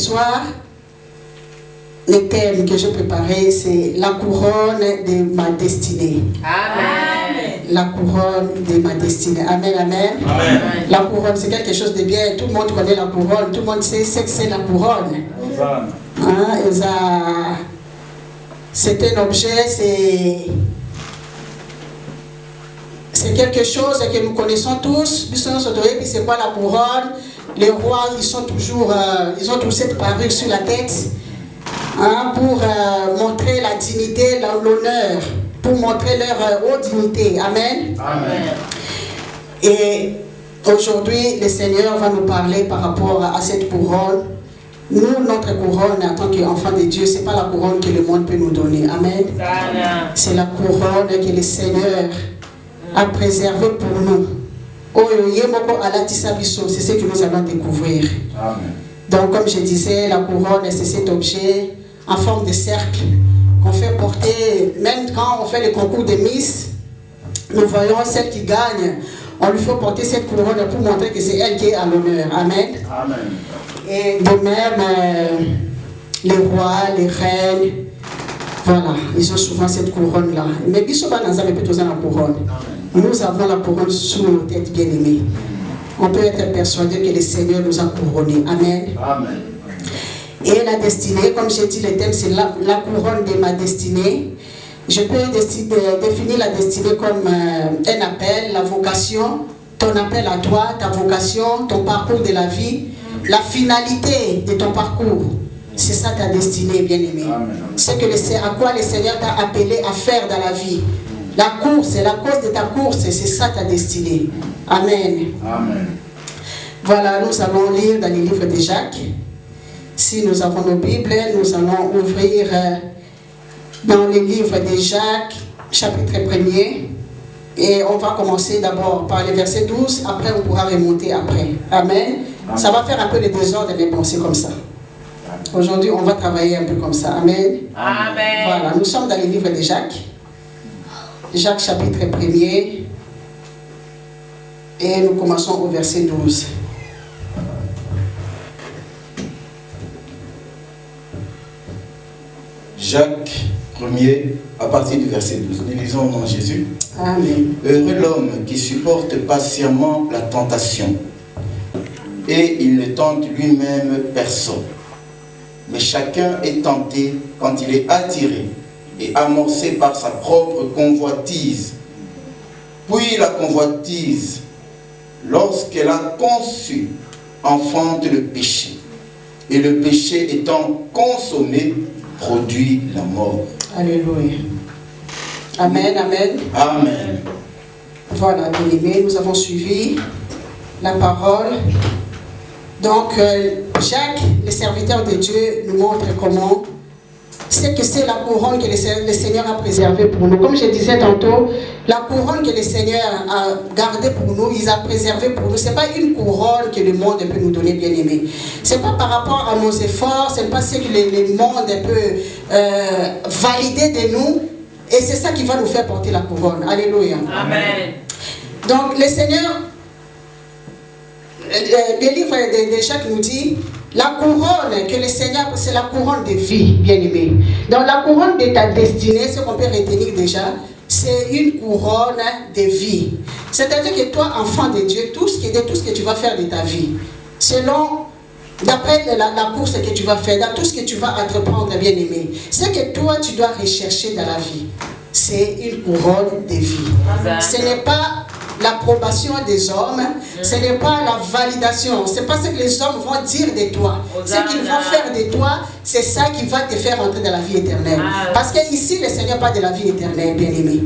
soir, le thème que j'ai préparé, c'est la couronne de ma destinée. Amen. La couronne de ma destinée. Amen, amen. Amen. La couronne, c'est quelque chose de bien. Tout le monde connaît la couronne. Tout le monde sait ce que c'est la couronne. Hein, c'est un objet, c'est quelque chose que nous connaissons tous. C'est quoi la couronne? Les rois, ils ont tous cette parure sur la tête, hein, pour montrer la dignité, l'honneur, pour montrer leur haute dignité. Amen. Amen. Et aujourd'hui, le Seigneur va nous parler par rapport à cette couronne. Nous, notre couronne, en tant qu'enfants de Dieu, ce n'est pas la couronne que le monde peut nous donner. Amen. C'est la couronne que le Seigneur a préservée pour nous. C'est ce que nous allons découvrir. Amen. Donc, comme je disais, la couronne, c'est cet objet en forme de cercle qu'on fait porter, même quand on fait le concours de Miss, nous voyons celle qui gagne, on lui fait porter cette couronne pour montrer que c'est elle qui est à l'honneur. Amen. Amen. Et de même, les rois, les reines, voilà, ils ont souvent cette couronne-là. Mais Bissoba n'a jamais pu la couronne. Nous avons la couronne sous nos têtes bien-aimées. On peut être persuadé que le Seigneur nous a couronnés. Amen. Amen. Et la destinée, comme j'ai dit, le thème c'est la couronne de ma destinée. Je peux définir la destinée comme un appel, la vocation, ton appel à toi, ta vocation, ton parcours de la vie, la finalité de ton parcours. C'est ça ta destinée, bien-aimé. C'est à quoi le Seigneur t'a appelé à faire dans la vie. La course, la cause de ta course, c'est ça ta destinée. Amen. Amen. Voilà, nous allons lire dans les livres de Jacques. Si nous avons nos Bibles, nous allons ouvrir dans les livres de Jacques, chapitre 1er. Et on va commencer d'abord par le verset 12, après on pourra remonter après. Amen. Ça va faire un peu de désordre de penser comme ça. Aujourd'hui, on va travailler un peu comme ça. Amen. Amen. Voilà, nous sommes dans les livres de Jacques. Jacques chapitre 1er. Et nous commençons au verset 12. Jacques 1er, à partir du verset 12. Nous lisons au nom de Jésus. Amen. Heureux l'homme qui supporte patiemment la tentation, et il ne tente lui-même personne. Mais chacun est tenté quand il est attiré et amorcé par sa propre convoitise. Puis la convoitise, lorsqu'elle a conçu, enfante le péché. Et le péché étant consommé, produit la mort. Alléluia. Amen, amen. Amen. Voilà, bien-aimés, nous avons suivi la parole. Donc, Jacques, le serviteur de Dieu, nous montre comment c'est que c'est la couronne que le Seigneur a préservée pour nous. Comme je disais tantôt, la couronne que le Seigneur a gardée pour nous, il a préservée pour nous. Ce n'est pas une couronne que le monde peut nous donner, bien-aimé. Ce n'est pas par rapport à nos efforts, ce n'est pas ce que le monde peut valider de nous. Et c'est ça qui va nous faire porter la couronne. Alléluia. Amen. Donc, le Seigneur, le livre de Jacques nous dit, la couronne que le Seigneur, c'est la couronne de vie, bien-aimé. Donc la couronne de ta destinée, ce qu'on peut retenir déjà, c'est une couronne de vie. C'est-à-dire que toi, enfant de Dieu, tout ce que tu vas faire de ta vie, selon, d'après la course que tu vas faire, dans tout ce que tu vas entreprendre, bien-aimé, c'est que toi, tu dois rechercher dans la vie. C'est une couronne de vie. Ce n'est pas l'approbation des hommes, ce n'est pas la validation, ce n'est pas ce que les hommes vont dire de toi. Ce qu'ils vont faire de toi, c'est ça qui va te faire entrer dans la vie éternelle. Parce qu'ici, le Seigneur parle de la vie éternelle, bien-aimé.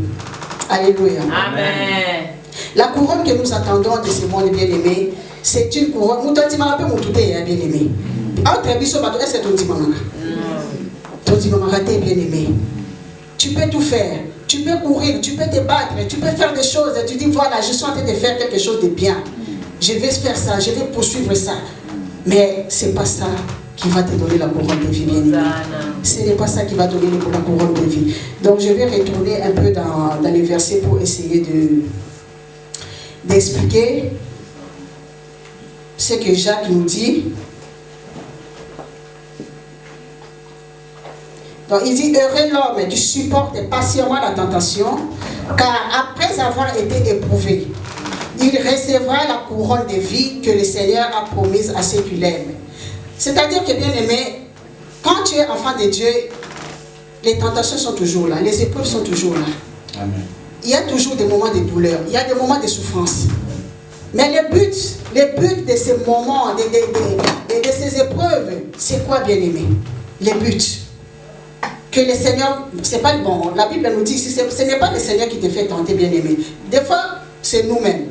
Alléluia. Amen. La couronne que nous attendons de ce monde, bien-aimé, c'est une couronne. Nous t'en disons, bien-aimé. Entre biso bato, est-ce que ton dimamaka? Ton dimamaka, t'es bien-aimé. Tu peux tout faire. Tu peux courir, tu peux te battre, tu peux faire des choses. Tu dis, voilà, je suis en train de faire quelque chose de bien. Je vais faire ça, je vais poursuivre ça. Mais ce n'est pas ça qui va te donner la couronne de vie, bien-aimé. Ce n'est pas ça qui va donner la couronne de vie. Donc, je vais retourner un peu dans les versets pour essayer d'expliquer ce que Jacques nous dit. Donc il dit, heureux l'homme qui supporte patiemment la tentation, car après avoir été éprouvé, il recevra la couronne de vie que le Seigneur a promise à ceux qui l'aiment. C'est-à-dire que, bien aimé, quand tu es enfant de Dieu, les tentations sont toujours là, les épreuves sont toujours là. Amen. Il y a toujours des moments de douleur, il y a des moments de souffrance. Mais le but de ces moments, de ces épreuves, c'est quoi, bien aimé? Le but. Que le Seigneur, c'est pas bon, la Bible nous dit, ce n'est pas le Seigneur qui te fait tenter, bien aimé. Des fois, c'est nous-mêmes.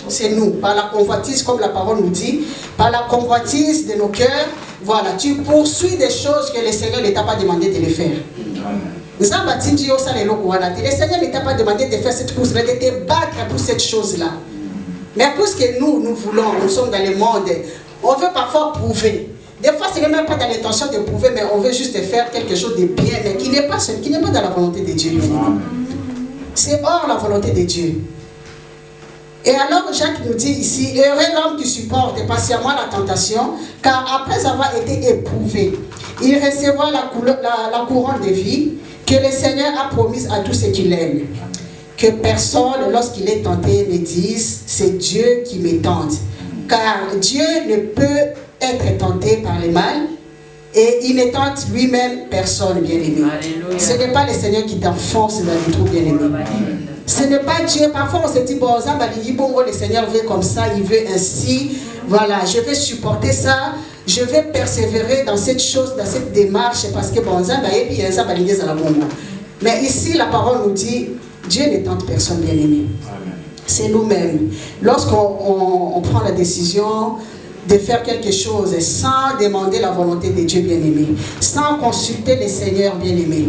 C'est nous, par la convoitise, comme la parole nous dit, par la convoitise de nos cœurs, voilà, tu poursuis des choses que le Seigneur ne t'a pas demandé de les faire. Le Seigneur ne t'a pas demandé de faire cette course, mais de te battre pour cette chose-là. Mais puisque nous voulons, nous sommes dans le monde, on veut parfois prouver. Des fois, ce n'est même pas dans l'intention de prouver, mais on veut juste faire quelque chose de bien, mais qui n'est pas dans la volonté de Dieu. C'est hors la volonté de Dieu. Et alors Jacques nous dit ici, heureux l'homme qui supporte patiemment la tentation, car après avoir été éprouvé, il recevra la couronne de vie que le Seigneur a promise à tous ceux qui l'aiment. Que personne, lorsqu'il est tenté, ne dise, c'est Dieu qui me tente. Car Dieu ne peut être tenté par le mal, et il ne tente lui-même personne, bien-aimé. Ce n'est pas le Seigneur qui t'enfonce dans le trou, bien-aimé. Ce n'est pas Dieu. Parfois on se dit, bon, le Seigneur veut comme ça, il veut ainsi. Voilà, je vais supporter ça. Je vais persévérer dans cette chose, dans cette démarche, parce que bon, mais ici, la parole nous dit, Dieu ne tente personne, bien-aimé. C'est nous-mêmes. Lorsqu'on prend la décision de faire quelque chose sans demander la volonté de Dieu, bien-aimé, sans consulter le Seigneur, bien-aimé,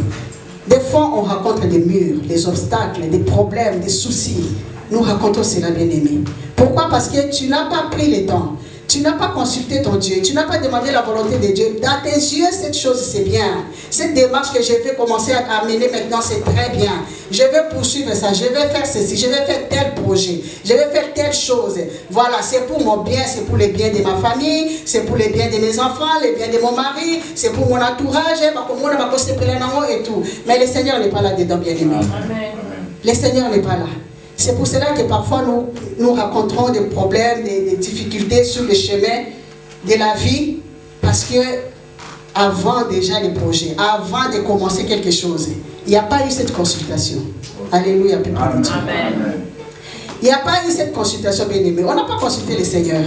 des fois, on rencontre des murs, des obstacles, des problèmes, des soucis. Nous racontons cela, bien-aimé. Pourquoi? Parce que tu n'as pas pris le temps. Tu n'as pas consulté ton Dieu. Tu n'as pas demandé la volonté de Dieu. Dans tes yeux, cette chose, c'est bien. Cette démarche que je vais commencer à mener maintenant, c'est très bien. Je vais poursuivre ça. Je vais faire ceci. Je vais faire tel projet. Je vais faire telle chose. Voilà, c'est pour mon bien. C'est pour le bien de ma famille. C'est pour le bien de mes enfants. Le bien de mon mari. C'est pour mon entourage. Et tout. Mais le Seigneur n'est pas là-dedans, bien-aimé. Le Seigneur n'est pas là. C'est pour cela que parfois nous rencontrons des problèmes, des difficultés sur le chemin de la vie, parce que avant déjà le projet, avant de commencer quelque chose, il n'y a pas eu cette consultation. Alléluia. Amen. Il n'y a pas eu cette consultation, bien-aimé. On n'a pas consulté le Seigneur.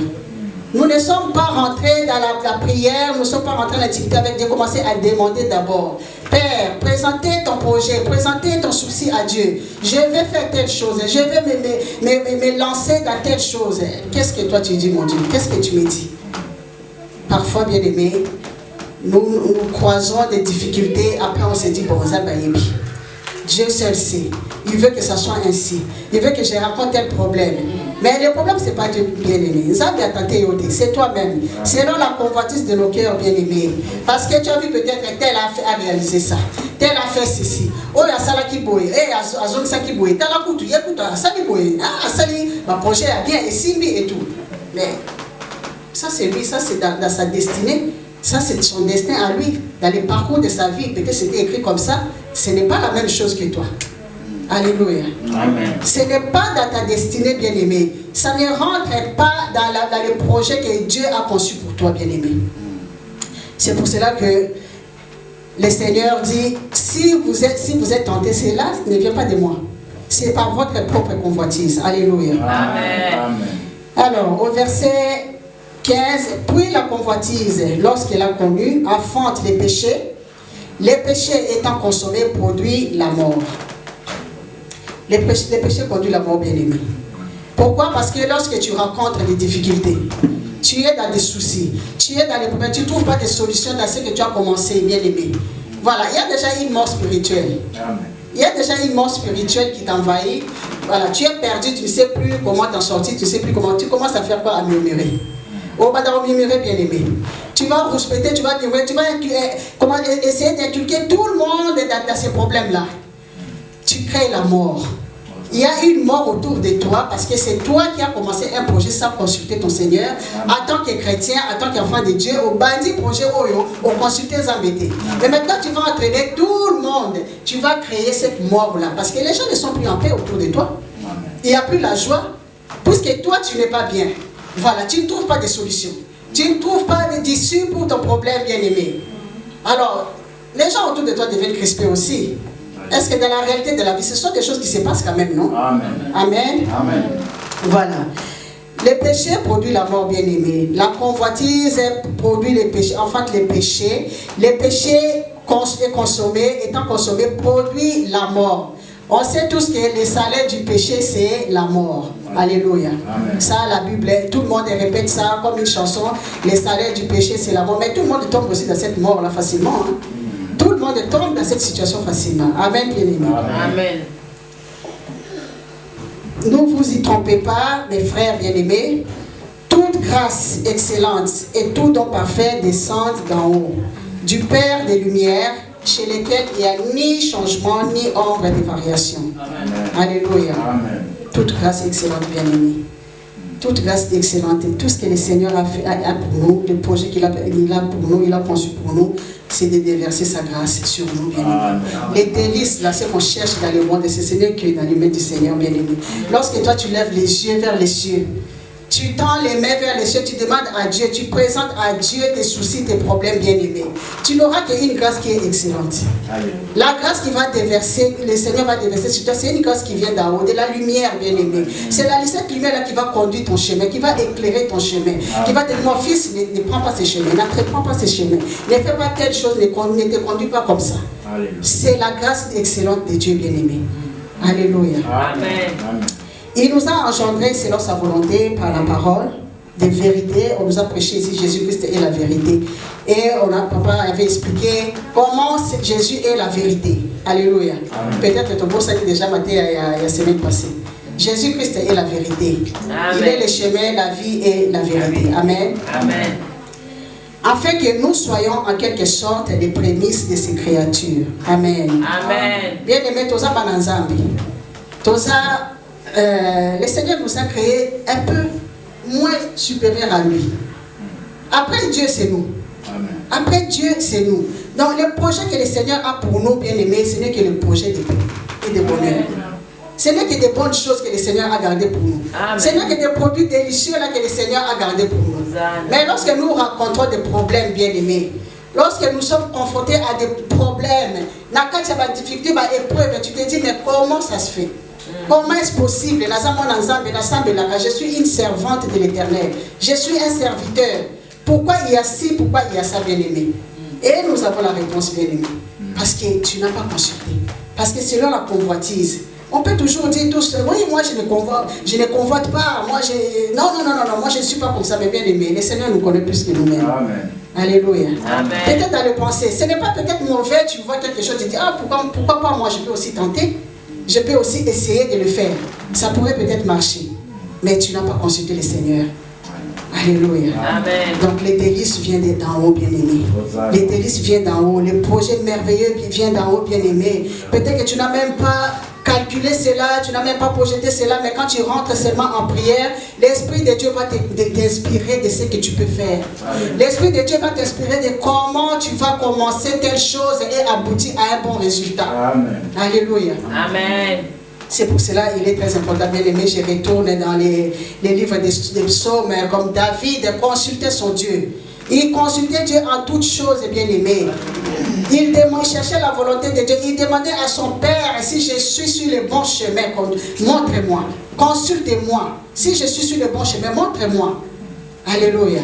Nous ne sommes pas rentrés dans la prière, nous ne sommes pas rentrés dans l'activité avec Dieu. Commencer à demander d'abord. Père, présentez ton projet, présentez ton souci à Dieu. Je vais faire telle chose, je vais me lancer dans telle chose. Qu'est-ce que toi tu dis, mon Dieu? Qu'est-ce que tu me dis? Parfois, bien aimé, nous croisons des difficultés, après on se dit, bon, ça va y aller. Dieu seul sait. Il veut que ça soit ainsi. Il veut que je rencontre tel problème. Mais le problème, ce n'est pas Dieu, bien-aimé. C'est toi-même. C'est dans la convoitise de nos cœurs, bien-aimés. Parce que tu as vu peut-être tel a réalisé ça. Tel a fait ceci. Oh, il y a ça là qui bouille. Eh, il y a zone ça qui bouille. T'as la couture, écoute, ça qui bouille. Ah, ça, ma projet a bien, et Simbi et tout. Mais ça, c'est lui, ça, c'est dans sa destinée. Ça, c'est son destin à lui. Dans le parcours de sa vie, peut-être c'était écrit comme ça. Ce n'est pas la même chose que toi. Alléluia. Amen. Ce n'est pas dans ta destinée, bien-aimé. Ça ne rentre pas dans le projet que Dieu a conçu pour toi, bien-aimé. C'est pour cela que le Seigneur dit, si vous êtes tenté, cela ne vient pas de moi. C'est par votre propre convoitise. Alléluia. Amen. Alors, au verset 15, puis la convoitise, lorsqu'elle a connu, enfante les péchés. Les péchés étant consommés produit la mort. Les péchés conduisent la mort, bien-aimé. Pourquoi? Parce que lorsque tu rencontres des difficultés, tu es dans des soucis, tu es dans les problèmes, tu ne trouves pas de solutions dans ce que tu as commencé, bien-aimé. Voilà, il y a déjà une mort spirituelle. Il y a déjà une mort spirituelle qui t'envahit. Voilà, tu es perdu, tu ne sais plus comment t'en sortir, tu ne sais plus comment. Tu commences à faire quoi? À murmurer. Oh, bah, dans murmurer, bien-aimé. Tu vas rouspéter, tu vas essayer d'inculquer tout le monde dans ces problèmes-là. Tu crées la mort. Il y a une mort autour de toi parce que c'est toi qui as commencé un projet sans consulter ton Seigneur. En tant que chrétien, en tant qu'enfant de Dieu, au bandit projet, au consulter embêté. Mais maintenant, tu vas entraîner tout le monde. Tu vas créer cette mort-là parce que les gens ne sont plus en paix autour de toi. Il n'y a plus la joie. Puisque toi, tu n'es pas bien. Voilà, tu ne trouves pas de solution. Tu ne trouves pas d'issue pour ton problème, bien-aimé. Alors, les gens autour de toi deviennent crispés aussi. Est-ce que dans la réalité de la vie, ce sont des choses qui se passent quand même, non? Amen. Amen. Amen. Voilà. Les péchés produisent la mort, bien-aimé. La convoitise produit les péchés, enfante les péchés. Les péchés étant consommés produit la mort. On sait tous que le salaire du péché, c'est la mort. Alléluia. Amen. Ça, la Bible, tout le monde répète ça comme une chanson. Le salaire du péché, c'est la mort. Mais tout le monde tombe aussi dans cette mort-là facilement. Hein. Tout le monde tombe dans cette situation facilement. Amen, bien-aimé. Amen. Ne vous y trompez pas, mes frères bien-aimés. Toute grâce excellente et tout don parfait descendent d'en haut, du Père des Lumières, chez lesquels il n'y a ni changement, ni ombre de variation. Amen. Alléluia. Amen. Toute grâce excellente, bien-aimés. Toute grâce excellente et tout ce que le Seigneur a fait a pour nous, le projet qu'il a pour nous, il a conçu pour nous, c'est de déverser sa grâce sur nous, bien-aimés. Les délices, là, ce qu'on cherche dans le monde, c'est ce n'est que dans les mains du Seigneur, bien-aimé. Lorsque toi, tu lèves les yeux vers les cieux, tu tends les mains vers les cieux, tu demandes à Dieu, tu présentes à Dieu tes soucis, tes problèmes, bien-aimés. Tu n'auras qu'une grâce qui est excellente. La grâce qui va déverser, le Seigneur va déverser sur toi, c'est une grâce qui vient d'en haut, de la lumière, bien-aimé. C'est cette lumière-là qui va conduire ton chemin, qui va éclairer ton chemin, qui va te dire, mon fils, ne prends pas ces chemins, n'entreprends pas ces chemins, ne fais pas telle chose, ne te conduis pas comme ça. C'est la grâce excellente de Dieu, bien-aimé. Alléluia. Amen. Il nous a engendrés selon sa volonté par la parole de vérité. On nous a prêché ici Jésus-Christ est la vérité. Et papa avait expliqué comment Jésus est la vérité. Alléluia. Peut-être ton boss a dit déjà matin il y a la semaine passée. Jésus-Christ est la vérité. Amen. Il est le chemin, la vie et la vérité. Amen. Amen. Afin que nous soyons en quelque sorte les prémices de ces créatures. Amen. Amen. Bien aimé, Toza Bananzambi. Toza. Le Seigneur nous a créés un peu moins supérieurs à lui. Après Dieu, c'est nous. Amen. Après Dieu, c'est nous. Donc le projet que le Seigneur a pour nous, bien-aimés, ce n'est que le projet de paix et de bonheur. Ce n'est que des bonnes choses que le Seigneur a gardées pour nous. Amen. Ce n'est que des produits délicieux là que le Seigneur a gardés pour nous. Amen. Mais lorsque nous rencontrons des problèmes, bien-aimés, lorsque nous sommes confrontés à des problèmes, quand il y a des difficultés, des épreuves, tu te dis, mais comment ça se fait? Comment est-ce possible? Je suis une servante de l'Éternel. Je suis un serviteur. Pourquoi il y a ci, pourquoi il y a ça, bien-aimé? Et nous avons la réponse, bien-aimé. Parce que tu n'as pas consulté. Parce que selon la convoitise, on peut toujours dire tous, oui, moi je ne convoite pas. Moi, non, moi je ne suis pas comme ça, mais bien-aimé. Le Seigneur nous connaît plus que nous-mêmes. Amen. Alléluia. Amen. Peut-être dans le pensée, ce n'est pas peut-être mauvais, tu vois quelque chose, tu dis, ah, pourquoi pas moi, je peux aussi tenter. Je peux aussi essayer de le faire. Ça pourrait peut-être marcher. Mais tu n'as pas consulté le Seigneur. Alléluia. Amen. Donc les délices viennent d'en haut, bien-aimé. Les délices viennent d'en haut. Les projets merveilleux viennent d'en haut, bien-aimé. Peut-être que tu n'as même pas calculé cela, tu n'as même pas projeté cela, mais quand tu rentres seulement en prière, l'Esprit de Dieu va t'inspirer de ce que tu peux faire. L'Esprit de Dieu va t'inspirer de comment tu vas commencer telle chose et aboutir à un bon résultat. Amen. Alléluia. Amen. C'est pour cela qu'il est très important, bien aimé. Je retourne dans les livres des psaumes, comme David consultait son Dieu. Il consultait Dieu en toutes choses, bien aimé. Il cherchait la volonté de Dieu. Il demandait à son Père, si je suis sur le bon chemin, montre-moi, consulte-moi. Si je suis sur le bon chemin, montre-moi. Alléluia.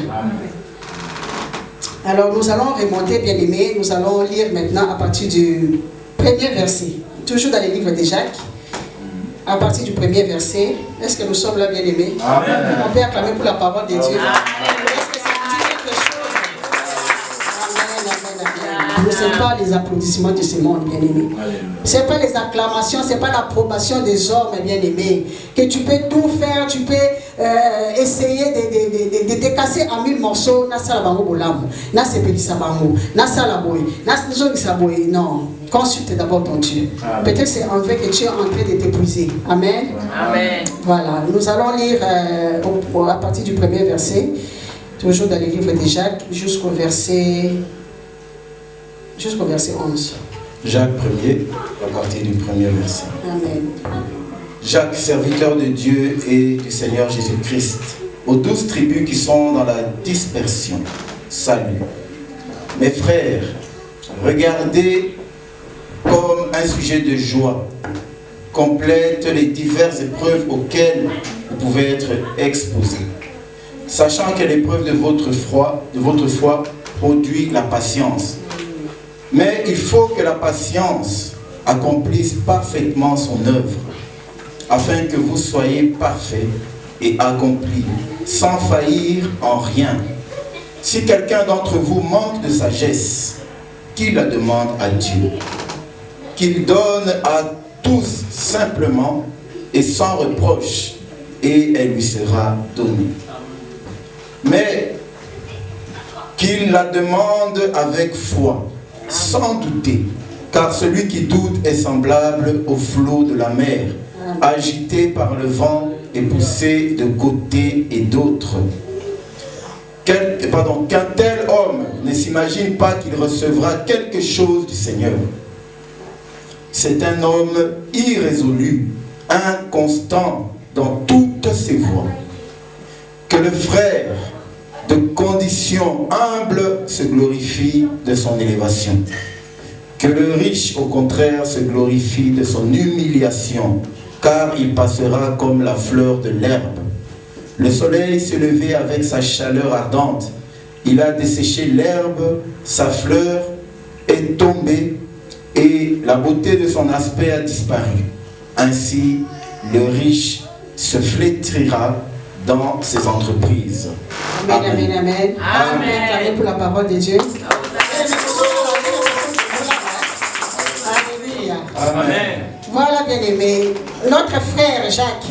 Alors nous allons remonter, bien aimé. Nous allons lire maintenant à partir du premier verset. Toujours dans les livres de Jacques. À partir du premier verset. Est-ce que nous sommes là, bien aimés? On peut acclamer pour la parole de Dieu. Est-ce que ça dit quelque chose? Amen, amen, amen. Nous, ce n'est pas les applaudissements de ce monde, bien-aimé. Ce n'est pas les acclamations, ce n'est pas l'approbation des hommes, bien-aimés. Que tu peux tout faire, tu peux essayer de te casser en 1000 morceaux. Non, consulte d'abord ton Dieu. Peut-être c'est en vrai que tu es en train de t'épuiser. Amen. Amen. Voilà, nous allons lire à partir du premier verset, toujours dans le livre de Jacques, jusqu'au verset 11. Jacques 1er, à partir du premier verset. Amen. Jacques, serviteur de Dieu et du Seigneur Jésus-Christ, aux 12 tribus qui sont dans la dispersion, salut. Mes frères, regardez comme un sujet de joie complète les diverses épreuves auxquelles vous pouvez être exposés, sachant que l'épreuve de votre foi produit la patience. Mais il faut que la patience accomplisse parfaitement son œuvre, afin que vous soyez parfaits et accomplis, sans faillir en rien. Si quelqu'un d'entre vous manque de sagesse, qu'il la demande à Dieu, qu'il donne à tous simplement et sans reproche, et elle lui sera donnée. Mais qu'il la demande avec foi, sans douter, car celui qui doute est semblable au flot de la mer, agité par le vent et poussé de côté et d'autre. Qu'un tel homme ne s'imagine pas qu'il recevra quelque chose du Seigneur. C'est un homme irrésolu, inconstant dans toutes ses voies. Que le frère de condition humble se glorifie de son élévation. Que le riche, au contraire, se glorifie de son humiliation, car il passera comme la fleur de l'herbe. Le soleil s'est levé avec sa chaleur ardente. Il a desséché l'herbe, sa fleur est tombée, et la beauté de son aspect a disparu. Ainsi, le riche se flétrira dans ses entreprises. Amen, amen, amen. Amen. Acclamez pour la parole de Dieu. Alléluia. Amen. Voilà, bien-aimé, notre frère Jacques,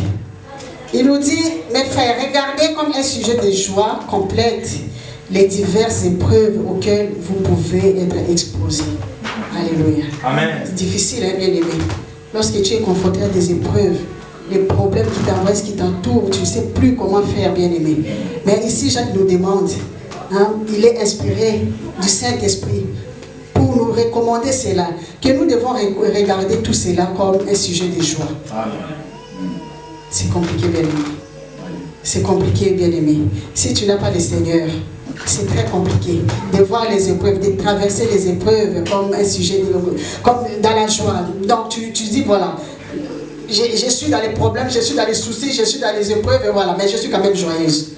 il nous dit, mes frères, regardez comme un sujet de joie complète les diverses épreuves auxquelles vous pouvez être exposés. Alléluia. Amen. C'est difficile, hein, bien-aimé. Lorsque tu es confronté à des épreuves, les problèmes qui t'envoient, qui t'entourent, tu ne sais plus comment faire, bien-aimé. Mais ici, Jacques nous demande, hein, il est inspiré du Saint-Esprit pour nous recommander cela, que nous devons regarder tout cela comme un sujet de joie. C'est compliqué, bien-aimé. C'est compliqué, bien-aimé. Si tu n'as pas le Seigneur, c'est très compliqué de voir les épreuves, de traverser les épreuves comme un sujet, comme dans la joie. Donc tu dis, voilà, je suis dans les problèmes, je suis dans les soucis, je suis dans les épreuves, et voilà, mais je suis quand même joyeuse.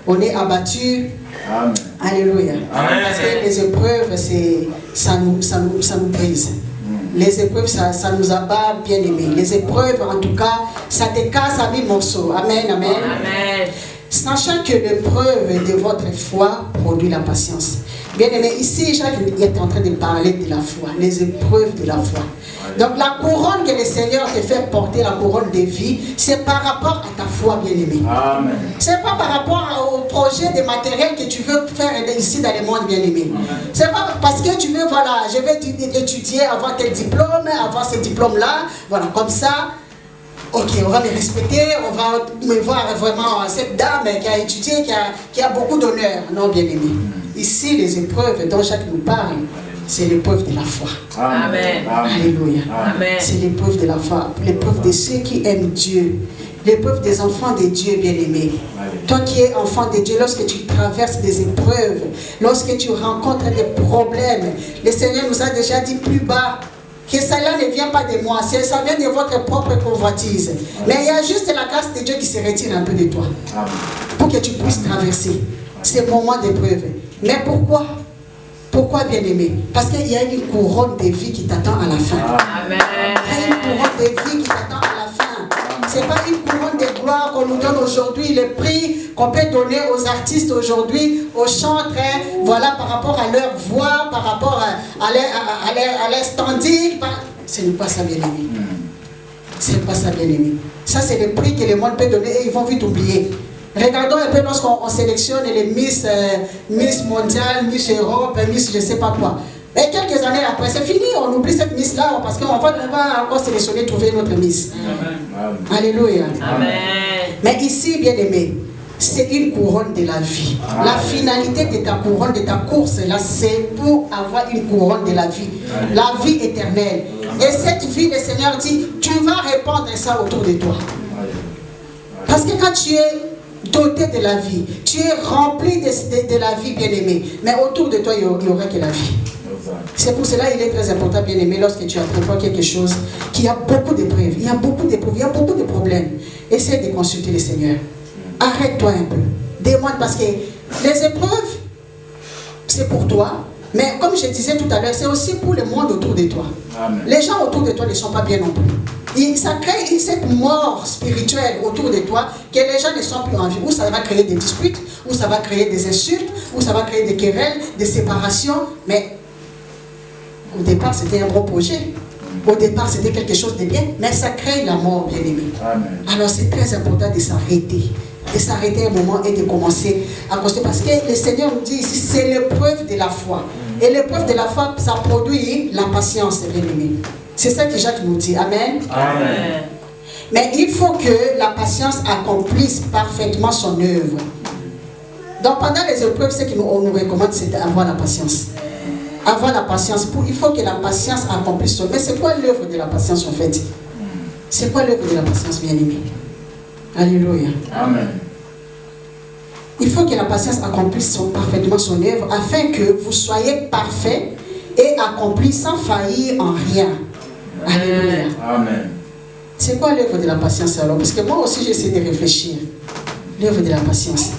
On est abattu. Amen. Alléluia. Amen. Parce que les épreuves, ça nous brise. Les épreuves, ça nous abat, bien aimé. Les épreuves, en tout cas, ça te casse à 1000 morceaux. Amen, amen. Amen. Sachant que l'épreuve de votre foi produit la patience. Bien aimé, ici, Jacques est en train de parler de la foi, les épreuves de la foi. Donc la couronne que le Seigneur te fait porter, la couronne de vie, c'est par rapport à ta foi, bien aimé. Amen. C'est pas par rapport au projet de matériel que tu veux faire ici dans le monde, bien aimé. C'est pas parce que tu veux, voilà, je vais étudier, avoir tel diplôme, avoir ce diplôme-là, voilà, comme ça. Ok, on va me respecter, on va me voir vraiment cette dame qui a étudié, qui a beaucoup d'honneur. Non, bien aimé. Ici, les épreuves dont Jacques nous parle, c'est l'épreuve de la foi. Amen. Alléluia. Amen. C'est l'épreuve de la foi, l'épreuve de ceux qui aiment Dieu, l'épreuve des enfants de Dieu, bien-aimés. Toi qui es enfant de Dieu, lorsque tu traverses des épreuves, lorsque tu rencontres des problèmes, le Seigneur nous a déjà dit plus bas, que cela ne vient pas de moi, ça vient de votre propre convoitise. Mais il y a juste la grâce de Dieu qui se retire un peu de toi. Pour que tu puisses traverser ces moments d'épreuve. Mais pourquoi? Pourquoi, bien-aimé? Parce qu'il y a une couronne de vie qui t'attend à la fin. Amen. Il y a une couronne de vie qui t'attend à la fin. Ce n'est pas une couronne de gloire qu'on nous donne aujourd'hui, les prix qu'on peut donner aux artistes aujourd'hui, aux chantres, hein, voilà, par rapport à leur voix, par rapport à leur standing. Ce n'est pas ça, bien-aimé. Ce n'est pas ça, bien-aimé. Ça, c'est le prix que le monde peut donner et ils vont vite oublier. Regardons un peu lorsqu'on sélectionne les Miss mondiales, Miss Europe, Miss je ne sais pas quoi. Et quelques années après, c'est fini, on oublie cette Miss-là parce qu'on va encore sélectionner, trouver une autre Miss. Amen. Alléluia. Amen. Mais ici, bien-aimé, c'est une couronne de la vie. Amen. La finalité de ta couronne, de ta course, là, c'est pour avoir une couronne de la vie. Amen. La vie éternelle. Amen. Et cette vie, le Seigneur dit, tu vas répandre ça autour de toi. Amen. Parce que quand tu es doté de la vie, tu es rempli de la vie, bien-aimé. Mais autour de toi, il n'y aura que la vie. C'est pour cela qu'il est très important, bien-aimé, lorsque tu apprends quelque chose, qu'il y a beaucoup d'épreuves, il y a beaucoup d'épreuves, il y a beaucoup de problèmes. Essaie de consulter le Seigneur. Arrête-toi un peu. Demande parce que les épreuves, c'est pour toi. Mais comme je disais tout à l'heure, c'est aussi pour le monde autour de toi. Amen. Les gens autour de toi ne sont pas bien non plus. Ça crée cette mort spirituelle autour de toi que les gens ne sont plus en vie. Ou ça va créer des disputes, ou ça va créer des insultes, ou ça va créer des querelles, des séparations. Mais au départ, c'était un bon projet. Au départ, c'était quelque chose de bien. Mais ça crée la mort, bien-aimé. Alors, c'est très important de s'arrêter. De s'arrêter un moment et de commencer à construire. Parce que le Seigneur nous dit ici, c'est l'épreuve de la foi. Et l'épreuve de la foi, ça produit la patience, bien-aimé. C'est ça que Jacques nous dit. Amen. Amen. Mais il faut que la patience accomplisse parfaitement son œuvre. Donc, pendant les épreuves, ce qu'on nous recommande, c'est d'avoir la patience. Avoir la patience. Il faut que la patience accomplisse son œuvre. Mais c'est quoi l'œuvre de la patience, en fait? C'est quoi l'œuvre de la patience, bien-aimé? Alléluia. Amen. Il faut que la patience accomplisse parfaitement son œuvre afin que vous soyez parfaits et accomplis sans faillir en rien. Alléluia. Amen. C'est quoi l'œuvre de la patience alors? Parce que moi aussi j'essaie de réfléchir. L'œuvre de la patience.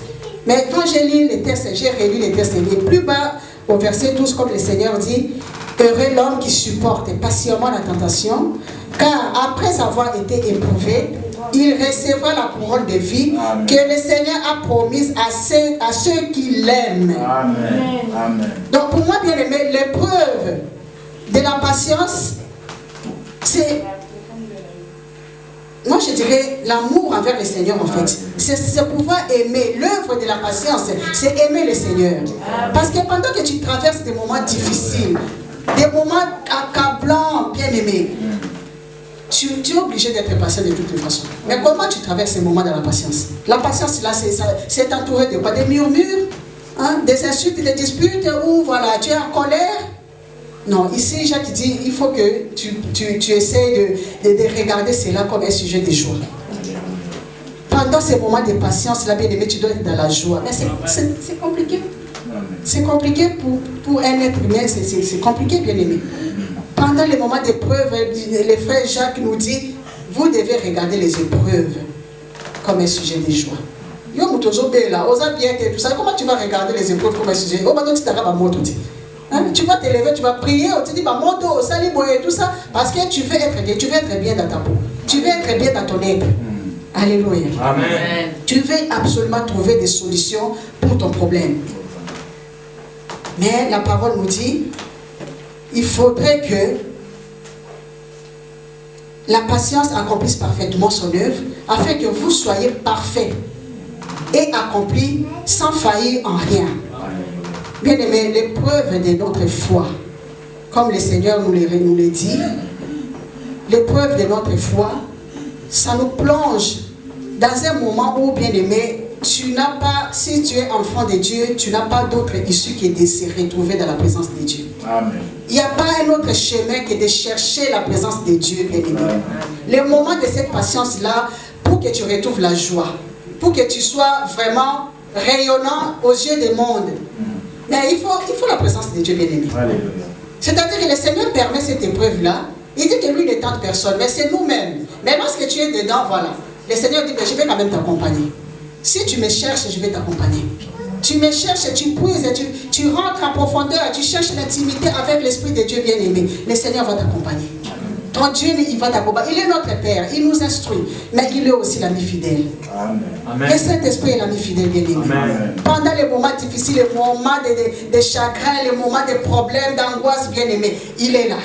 Mais quand j'ai lu les textes, j'ai relu les textes, et plus bas au verset 12, comme le Seigneur dit, heureux l'homme qui supporte patiemment la tentation, car après avoir été éprouvé, il recevra la couronne de vie. Amen. Que le Seigneur a promise à ceux qui l'aiment. Amen. Amen. Donc pour moi, bien aimé, l'épreuve de la patience, c'est, moi je dirais, l'amour envers le Seigneur en fait. C'est pouvoir aimer. L'œuvre de la patience, c'est aimer le Seigneur. Parce que pendant que tu traverses des moments difficiles, des moments accablants, bien aimé, tu es obligé d'être patient de toutes les façons. Mais comment tu traverses ces moments de la patience? La patience, là, c'est entouré de quoi? Des murmures, hein? Des insultes, des disputes, ou voilà, tu es en colère. Non, ici, Jacques dit, il faut que tu essaies de regarder cela comme un sujet de joie. Pendant ces moments de patience, là, bien aimé, tu dois être dans la joie. Mais c'est compliqué. C'est compliqué pour un être humain, c'est compliqué, bien aimé. Pendant les moments d'épreuve, le frère Jacques nous dit, vous devez regarder les épreuves comme un sujet de joie. Comment tu vas regarder les épreuves comme un sujet de joie? Tu vas t'élever, tu vas prier, tu dis, tout ça, parce que tu veux être bien dans ta peau. Tu veux être bien dans ton être. Alléluia. Amen. Tu veux absolument trouver des solutions pour ton problème. Mais la parole nous dit, il faudrait que la patience accomplisse parfaitement son œuvre, afin que vous soyez parfaits et accomplis sans faillir en rien. Bien aimé, l'épreuve de notre foi, comme le Seigneur nous le dit, l'épreuve de notre foi, ça nous plonge dans un moment où, bien aimé, tu n'as pas, si tu es enfant de Dieu, tu n'as pas d'autre issue que de se retrouver dans la présence de Dieu. Amen. Il n'y a pas un autre chemin que de chercher la présence de Dieu, bien aimé. Le moment de cette patience-là, pour que tu retrouves la joie, pour que tu sois vraiment rayonnant aux yeux du monde. Mais il faut la présence de Dieu, bien aimé. C'est-à-dire que le Seigneur permet cette épreuve-là. Il dit que lui ne tente personne, mais c'est nous-mêmes. Mais lorsque tu es dedans, voilà. Le Seigneur dit, je vais quand même t'accompagner. Si tu me cherches, je vais t'accompagner. Tu me cherches, tu puises, tu rentres en profondeur, tu cherches l'intimité avec l'Esprit de Dieu bien-aimé. Le Seigneur va t'accompagner. Ton Dieu, il va t'accompagner. Il est notre Père, il nous instruit, mais il est aussi l'ami fidèle. Amen. Le Saint-Esprit est l'ami fidèle, bien aimé. Pendant les moments difficiles, les moments de chagrin, les moments de problèmes, d'angoisse, bien aimé, il est là.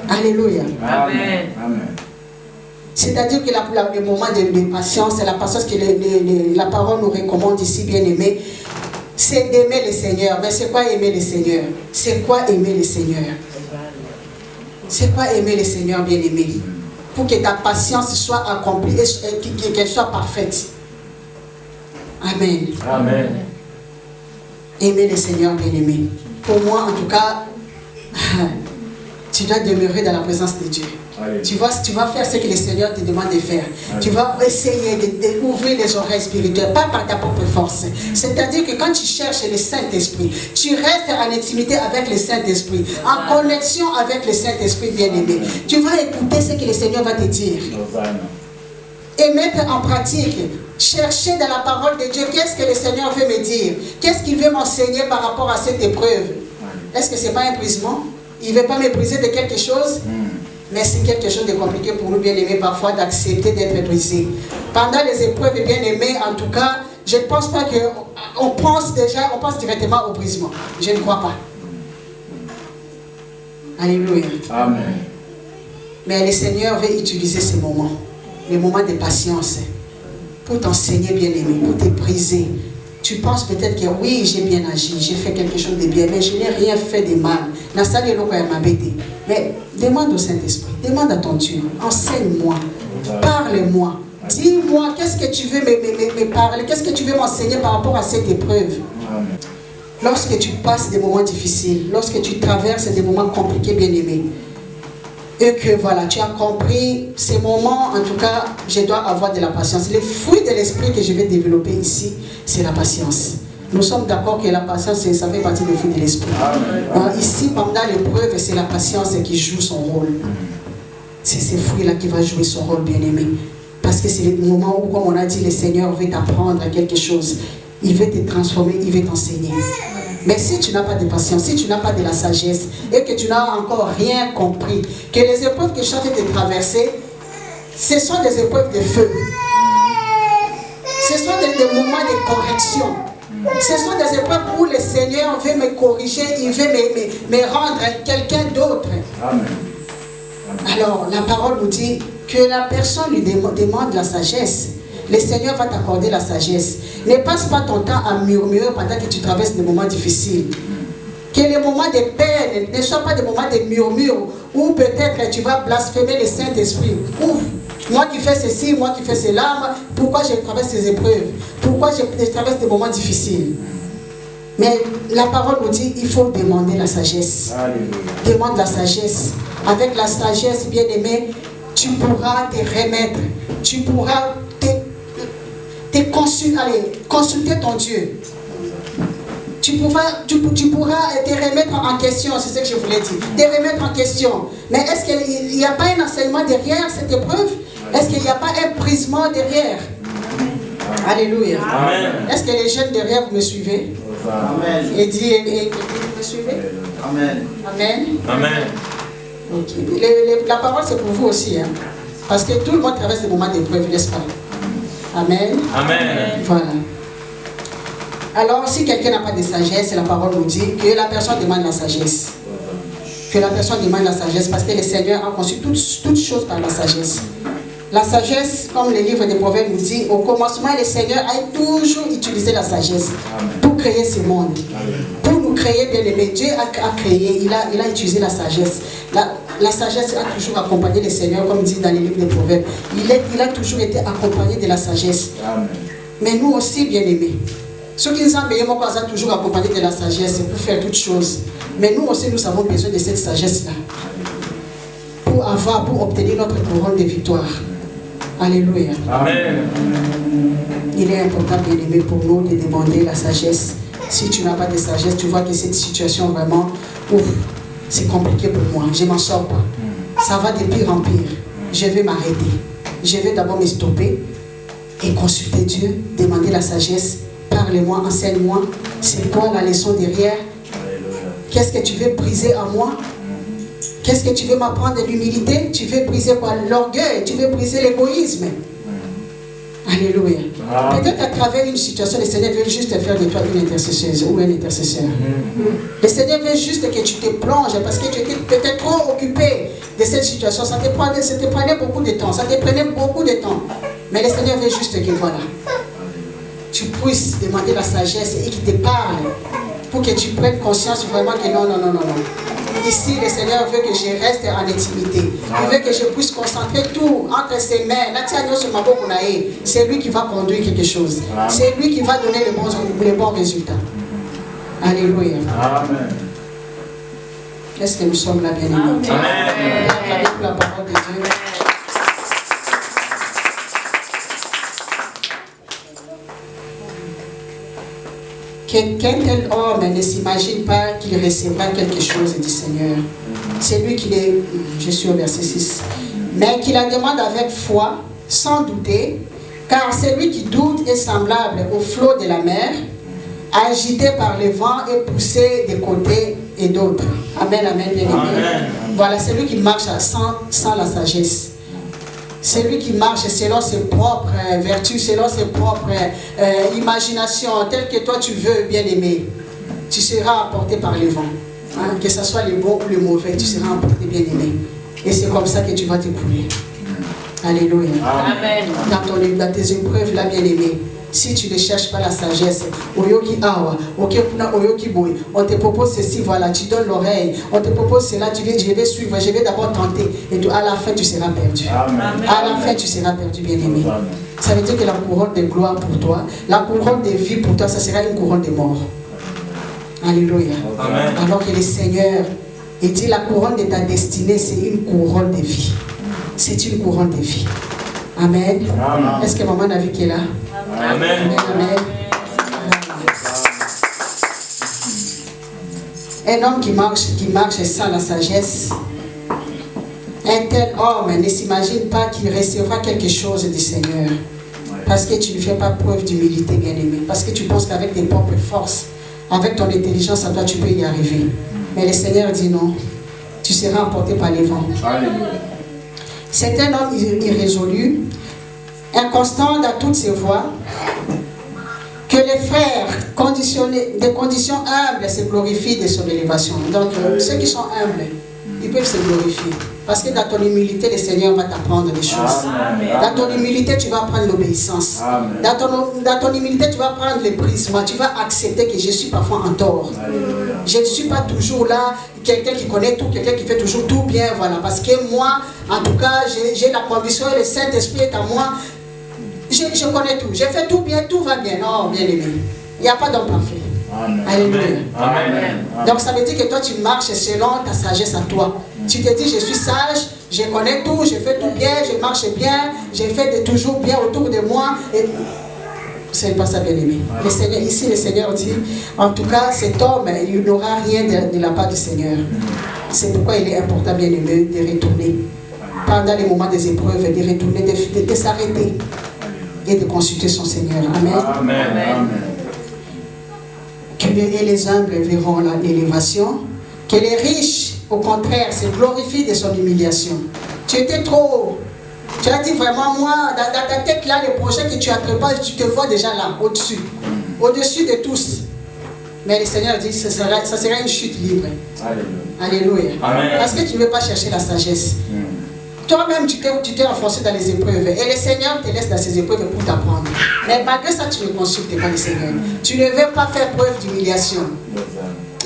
Alléluia. Amen. C'est-à-dire que le moment de patience, c'est la patience que la parole nous recommande ici, bien aimé, c'est d'aimer le Seigneur. Mais c'est quoi aimer le Seigneur? C'est quoi aimer le Seigneur? C'est quoi aimer le Seigneur, bien aimé? Pour que ta patience soit accomplie et qu'elle soit parfaite. Amen. Amen. Aimer le Seigneur, bien aimé. Pour moi, en tout cas, tu dois demeurer dans la présence de Dieu. Tu vas faire ce que le Seigneur te demande de faire. Allez. Tu vas essayer d'ouvrir les oreilles spirituelles, pas par ta propre force. C'est-à-dire que quand tu cherches le Saint-Esprit, tu restes en intimité avec le Saint-Esprit, en connexion avec le Saint-Esprit bien-aimé. Tu vas écouter ce que le Seigneur va te dire. Et mettre en pratique. Chercher dans la parole de Dieu, qu'est-ce que le Seigneur veut me dire? Qu'est-ce qu'il veut m'enseigner par rapport à cette épreuve? Est-ce que ce n'est pas un brisement? Il ne veut pas me briser de quelque chose? Mais c'est quelque chose de compliqué pour nous, bien-aimés, parfois, d'accepter d'être brisés. Pendant les épreuves, bien-aimés, en tout cas, je ne pense pas qu'on pense directement au brisement. Je ne crois pas. Alléluia. Amen. Mais le Seigneur veut utiliser ces moments, les moments de patience, pour t'enseigner, bien-aimé, pour te briser. Tu penses peut-être que oui, j'ai bien agi, j'ai fait quelque chose de bien, mais je n'ai rien fait de mal. Mais demande au Saint-Esprit, demande à ton Dieu, enseigne-moi, parle-moi, dis-moi qu'est-ce que tu veux me parler, qu'est-ce que tu veux m'enseigner par rapport à cette épreuve. Lorsque tu passes des moments difficiles, lorsque tu traverses des moments compliqués, bien-aimés, et que voilà, tu as compris ces moments, en tout cas, je dois avoir de la patience. Le fruit de l'esprit que je vais développer ici, c'est la patience. Nous sommes d'accord que la patience, ça fait partie des fruits de l'esprit. Ici, pendant l'épreuve, c'est la patience qui joue son rôle. C'est ces fruits-là qui va jouer son rôle, bien-aimé. Parce que c'est le moment où, comme on a dit, le Seigneur veut t'apprendre quelque chose. Il veut te transformer, il veut t'enseigner. Mais si tu n'as pas de patience, si tu n'as pas de la sagesse et que tu n'as encore rien compris, que les épreuves que je suis en train de traverser, ce sont des épreuves de feu. Ce sont des moments de correction. Ce sont des épreuves où le Seigneur veut me corriger, il veut me rendre quelqu'un d'autre. Alors, la parole nous dit que la personne lui demande la sagesse. Le Seigneur va t'accorder la sagesse. Ne passe pas ton temps à murmurer pendant que tu traverses des moments difficiles. Que les moments de peine ne soient pas des moments de murmure où peut-être tu vas blasphémer le Saint-Esprit. Ouf, moi qui fais ceci, moi qui fais cela, pourquoi je traverse ces épreuves? Pourquoi je traverse des moments difficiles? Mais la parole nous dit il faut demander la sagesse. Alléluia. Demande la sagesse. Avec la sagesse, bien-aimé, tu pourras te remettre. Tu pourras consulter ton Dieu. Tu pourras te remettre en question, c'est ce que je voulais dire. Te remettre en question. Mais est-ce qu'il n'y a pas un enseignement derrière cette épreuve? Est-ce qu'il n'y a pas un brisement derrière? Alléluia. Amen. Est-ce que les jeunes derrière, vous me suivez? Amen. Et vous me suivez? Amen. Amen. Amen. Ok. La parole, c'est pour vous aussi. Hein? Parce que tout le monde traverse des moments d'épreuve, n'est-ce pas? Amen. Amen. Voilà. Alors, si quelqu'un n'a pas de sagesse, la parole nous dit que la personne demande la sagesse. Que la personne demande la sagesse parce que le Seigneur a conçu toutes choses par la sagesse. La sagesse, comme le livre des Proverbes nous dit, au commencement, le Seigneur a toujours utilisé la sagesse pour créer ce monde. Pour nous créer, bien aimé, Dieu a créé, il a utilisé la sagesse. La sagesse a toujours accompagné le Seigneur, comme dit dans le livre des Proverbes. Il a toujours été accompagné de la sagesse. Amen. Mais nous aussi, bien aimés, ceux qui nous ont toujours accompagné de la sagesse pour faire toutes choses. Mais nous aussi, nous avons besoin de cette sagesse-là. Pour obtenir notre couronne de victoire. Alléluia. Amen. Il est important, bien aimé, pour nous de demander la sagesse. Si tu n'as pas de sagesse, tu vois que cette situation vraiment, ouf, c'est compliqué pour moi. Je ne m'en sors pas. Ça va de pire en pire. Je vais m'arrêter. Je vais d'abord me stopper et consulter Dieu, demander la sagesse. Parle-moi, enseigne-moi. C'est quoi la leçon derrière? Qu'est-ce que tu veux briser en moi? Qu'est-ce que tu veux m'apprendre? L'humilité? Tu veux briser quoi? L'orgueil? Tu veux briser l'égoïsme? Alléluia. Peut-être à travers une situation, le Seigneur veut juste faire de toi une intercesseuse ou un intercesseur. Le Seigneur veut juste que tu te plonges parce que tu étais peut-être trop occupé de cette situation. Ça te prenait beaucoup de temps. Ça te prenait beaucoup de temps. Mais le Seigneur veut juste que voilà, tu puisses demander la sagesse et qu'il te parle pour que tu prennes conscience vraiment que non. Ici, le Seigneur veut que je reste en intimité. Il veut que je puisse concentrer tout entre ses mains. C'est lui qui va conduire quelque chose. C'est lui qui va donner les bons résultats. Alléluia. Amen. Est-ce que nous sommes là, bien-aimés? Amen. Avec la parole de Dieu. Qu'un tel homme ne s'imagine pas qu'il recevra quelque chose du Seigneur. C'est lui qui est, je suis au verset 6, mais qui la demande avec foi, sans douter, car celui qui doute est semblable au flot de la mer, agité par le vent et poussé de côté et d'autres. Amen, amen, bien aimé. Voilà, c'est lui qui marche sans la sagesse. C'est lui qui marche selon ses propres vertus, selon ses propres imaginations, telles que toi tu veux, bien-aimé. Tu seras emporté par les vents. Hein? Que ce soit le bon ou le mauvais, tu seras emporté, bien-aimé. Et c'est comme ça que tu vas t'écouler. Alléluia. Amen. Dans tes épreuves, là, bien-aimé, si tu ne cherches pas la sagesse, on te propose ceci, voilà, tu donnes l'oreille, on te propose cela, tu dis, je vais suivre, je vais d'abord tenter, et à la fin, tu seras perdu. Amen. À la fin, tu seras perdu, bien-aimé. Ça veut dire que la couronne de gloire pour toi, la couronne de vie pour toi, ça sera une couronne de mort. Alléluia. Amen. Alors que le Seigneur, il dit, la couronne de ta destinée, c'est une couronne de vie. C'est une couronne de vie. Amen. Amen. Est-ce que maman a vu qu'elle est là? Amen. Amen. Un homme qui marche sans la sagesse, un tel homme ne s'imagine pas qu'il recevra quelque chose du Seigneur. Parce que tu ne fais pas preuve d'humilité, bien-aimé. Parce que tu penses qu'avec tes propres forces, avec ton intelligence, à toi, tu peux y arriver. Mais le Seigneur dit non. Tu seras emporté par les vents. Alléluia. C'est un homme irrésolu, inconstant dans toutes ses voies, que les frères des conditions humbles se glorifient de son élévation. Donc, ceux qui sont humbles, ils peuvent se glorifier. Parce que dans ton humilité, le Seigneur va t'apprendre des choses. Amen. Dans ton humilité, tu vas prendre l'obéissance. Dans ton humilité, tu vas prendre le brisement. Tu vas accepter que je suis parfois en tort. Alléluia. Je ne suis pas toujours là, quelqu'un qui connaît tout, quelqu'un qui fait toujours tout bien, voilà. Parce que moi, en tout cas, j'ai la conviction et le Saint-Esprit est en moi. Je connais tout, j'ai fait tout bien, tout va bien. Non, bien aimé. Il n'y a pas d'homme parfait. Amen. Alléluia. Amen. Donc ça veut dire que toi, tu marches selon ta sagesse à toi. Tu te dis, je suis sage, je connais tout, je fais tout bien, je marche bien, je fais toujours bien autour de moi. Et c'est pas ça, bien aimé. Le Seigneur, ici, le Seigneur dit, en tout cas, cet homme, il n'aura rien de la part du Seigneur. C'est pourquoi il est important, bien aimé, de retourner. Pendant les moments des épreuves, de retourner, de s'arrêter et de consulter son Seigneur. Amen. Amen. Amen. Que les humbles verront l'élévation, que les riches, au contraire, se glorifient de son humiliation. Tu étais trop... Tu as dit vraiment, moi, dans ta tête là, les projets que tu entreprends, tu te vois déjà là, au-dessus. Au-dessus de tous. Mais le Seigneur dit, ça sera une chute libre. Alléluia. Amen. Parce que tu ne veux pas chercher la sagesse. Toi-même, tu t'es enfoncé dans les épreuves. Et le Seigneur te laisse dans ces épreuves pour t'apprendre. Mais malgré ça, tu ne consultes pas le Seigneur. Tu ne veux pas faire preuve d'humiliation.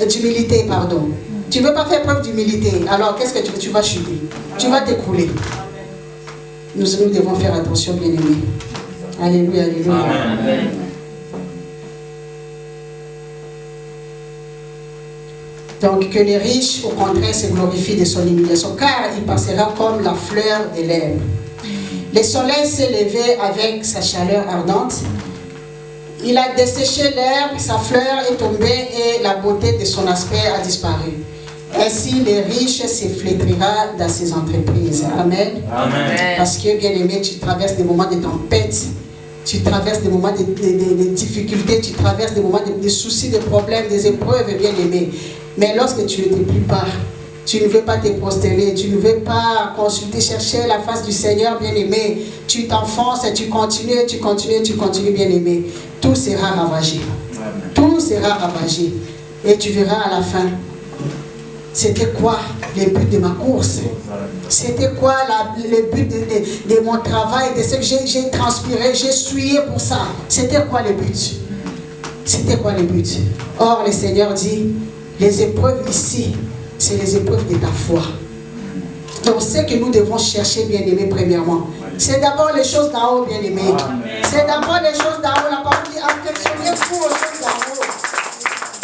D'humilité, pardon. Tu ne veux pas faire preuve d'humilité. Alors, qu'est-ce que tu vas chuter? Tu vas t'écrouler. Nous devons faire attention, bien-aimés. Alléluia, alléluia. Amen. Donc, que les riches, au contraire, se glorifient de son humiliation, car il passera comme la fleur de l'herbe. Le soleil s'est levé avec sa chaleur ardente. Il a desséché l'herbe, sa fleur est tombée et la beauté de son aspect a disparu. Ainsi, les riches se flétrira dans ses entreprises. Amen. Amen. Parce que, bien-aimé, tu traverses des moments de tempête, tu traverses des moments de difficultés, tu traverses des moments de soucis, de problèmes, des épreuves, bien-aimé. Mais lorsque tu ne te plies pas, tu ne veux pas te prosterner, tu ne veux pas consulter, chercher la face du Seigneur, bien-aimé, tu t'enfonces et tu continues, bien-aimé, tout sera ravagé. Tout sera ravagé. Et tu verras à la fin, c'était quoi le but de ma course? C'était quoi le but de mon travail, de ce que j'ai transpiré, j'ai sué pour ça? C'était quoi le but? C'était quoi le but? Or, le Seigneur dit, les épreuves ici, c'est les épreuves de ta foi. Donc, ce que nous devons chercher, bien-aimés, premièrement, c'est d'abord les choses d'en haut, bien-aimés. C'est d'abord les choses d'en haut. La parole dit, affectionnez-vous aux choses d'en haut.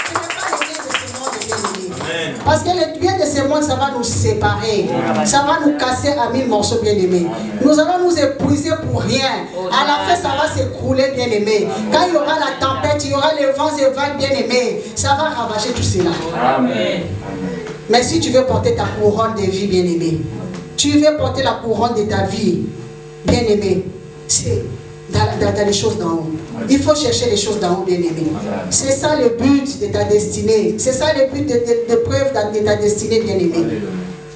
Ce n'est pas le bien de ce monde, bien-aimés. Parce que le bien de ce monde, ça va nous séparer. Ça va nous casser à 1000 morceaux, bien-aimés. Nous allons nous épuiser pour rien. À la fin, ça va s'écrouler, bien-aimés. Quand il y aura la tempête, il y aura les vents et vagues, bien-aimés. Ça va ravager tout cela. Amen. Mais si tu veux porter ta couronne de vie, bien-aimé, tu veux porter la couronne de ta vie, bien-aimé, c'est dans les choses d'en haut. Il faut chercher les choses d'en haut, bien-aimé. C'est ça le but de ta destinée. C'est ça le but de preuve de ta destinée, bien-aimé.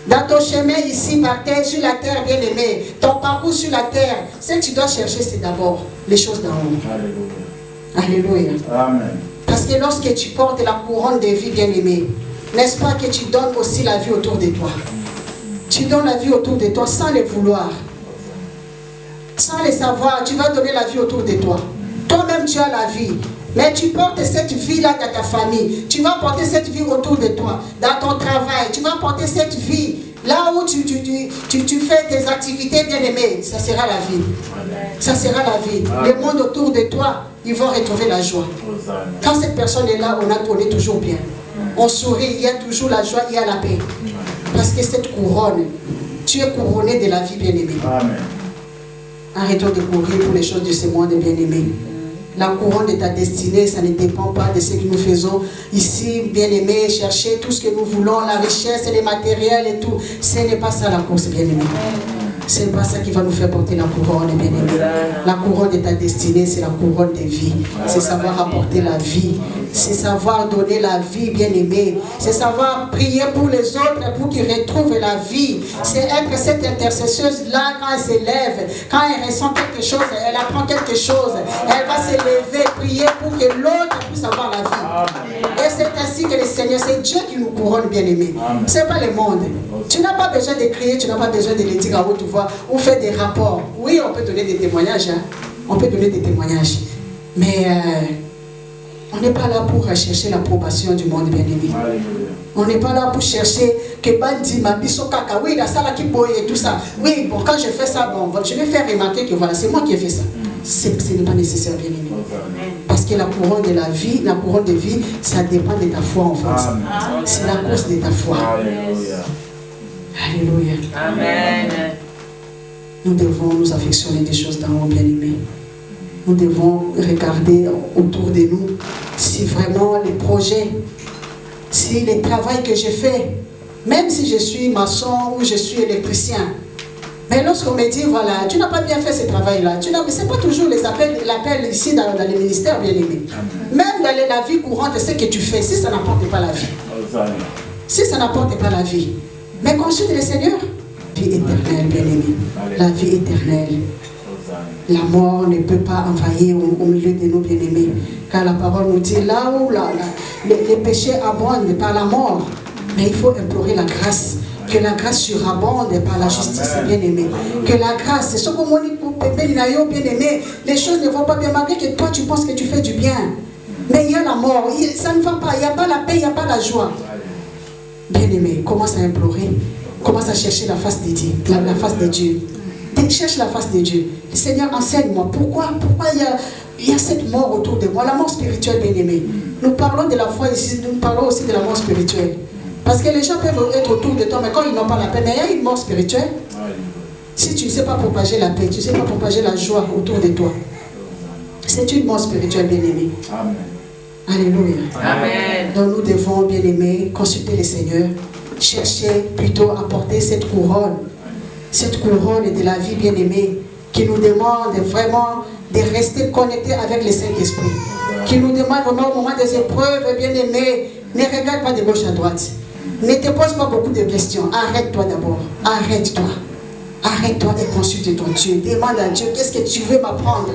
Dans ton chemin ici, par terre, sur la terre, bien-aimé, ton parcours sur la terre, ce que tu dois chercher, c'est d'abord les choses d'en haut. Alléluia. Amen. Parce que lorsque tu portes la couronne de vie, bien-aimé, n'est-ce pas que tu donnes aussi la vie autour de toi? Tu donnes la vie autour de toi sans le vouloir. Sans le savoir, tu vas donner la vie autour de toi. Toi-même, tu as la vie. Mais tu portes cette vie-là dans ta famille. Tu vas porter cette vie autour de toi. Dans ton travail, tu vas porter cette vie. Là où tu fais tes activités bien-aimées, ça sera la vie. Ça sera la vie. Le monde autour de toi, ils vont retrouver la joie. Quand cette personne est là, on est toujours bien. On sourit, il y a toujours la joie, il y a la paix. Parce que cette couronne, tu es couronné de la vie, bien-aimée. Arrêtons de courir pour les choses de ce monde, bien-aimé. La couronne de ta destinée, ça ne dépend pas de ce que nous faisons ici, bien-aimé, chercher tout ce que nous voulons, la richesse, les matériels et tout. Ce n'est pas ça la course, bien-aimé. Ce n'est pas ça qui va nous faire porter la couronne, bien-aimé. La couronne de ta destinée, c'est la couronne de vie. C'est savoir apporter la vie. C'est savoir donner la vie, bien-aimé. C'est savoir prier pour les autres, pour qu'ils retrouvent la vie. C'est être cette intercesseuse-là, quand elle s'élève, quand elle ressent quelque chose, elle apprend quelque chose, elle va se lever, prier pour que l'autre puisse avoir la vie. Et c'est ainsi que le Seigneur, c'est Dieu qui nous couronne, bien-aimé. Ce n'est pas le monde. Tu n'as pas besoin de crier, tu n'as pas besoin de le dire à haute voix ou faire des rapports. Oui, on peut donner des témoignages. Hein? On peut donner des témoignages. Mais on n'est pas là pour rechercher l'approbation du monde, bien-aimé. On n'est pas là pour chercher que Bandi, Mabiso, Kaka, oui, la salle qui boye et tout ça. Oui, bon, quand je fais ça, bon, je vais faire remarquer que voilà, c'est moi qui ai fait ça. Ce n'est pas nécessaire, bien-aimé. Parce que la couronne de la vie, la couronne de vie, ça dépend de ta foi, en fait. C'est la cause de ta foi. Alléluia. Amen. Nous devons nous affectionner des choses d'en haut, bien-aimés. Nous devons regarder autour de nous si vraiment les projets, si le travail que j'ai fait, même si je suis maçon ou je suis électricien, mais lorsqu'on me dit, voilà, tu n'as pas bien fait ce travail-là, ce n'est pas toujours l'appel ici dans les ministères, bien-aimés. Même dans la vie courante, ce que tu fais, si ça n'apporte pas la vie. Si ça n'apporte pas la vie. Mais consulte le Seigneur. Vie éternelle, bien-aimé. La vie éternelle. La mort ne peut pas envahir au milieu de nous, bien-aimés. Car la parole nous dit, là où les péchés abondent par la mort, mais il faut implorer la grâce. Que la grâce surabonde par la justice, bien-aimé. Que la grâce, c'est ce que mon bien-aimé, les choses ne vont pas bien, malgré que toi tu penses que tu fais du bien. Mais il y a la mort, ça ne va pas, il n'y a pas la paix, il n'y a pas la joie. Bien-aimé, commence à implorer, commence à chercher la face de Dieu, la face de Dieu. Cherche la face de Dieu. Seigneur, enseigne-moi, pourquoi il y a cette mort autour de moi, la mort spirituelle, bien-aimé. Nous parlons de la foi ici, nous parlons aussi de la mort spirituelle. Parce que les gens peuvent être autour de toi, mais quand ils n'ont pas la paix, mais il y a une mort spirituelle. Si tu ne sais pas propager la paix, tu ne sais pas propager la joie autour de toi, c'est une mort spirituelle, bien-aimé. Amen. Alléluia. Amen. Donc nous devons, bien-aimés, consulter le Seigneur, chercher plutôt à porter cette couronne de la vie, bien-aimée, qui nous demande vraiment de rester connectés avec le Saint-Esprit, qui nous demande vraiment au moment des épreuves, bien-aimés, ne regarde pas de gauche à droite. Ne te pose pas beaucoup de questions. Arrête-toi d'abord. Arrête-toi. Arrête-toi et consulte ton Dieu. Demande à Dieu, qu'est-ce que tu veux m'apprendre?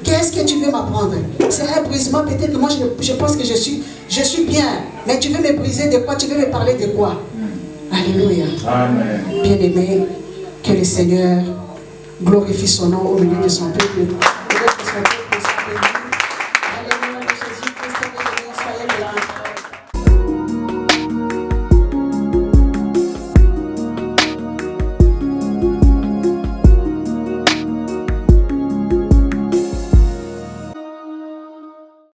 Qu'est-ce que tu veux m'apprendre? C'est un brisement, peut-être que moi je pense que je suis bien. Mais tu veux me briser de quoi? Tu veux me parler de quoi? Alléluia. Amen. Bien-aimé, que le Seigneur glorifie son nom au milieu de son peuple.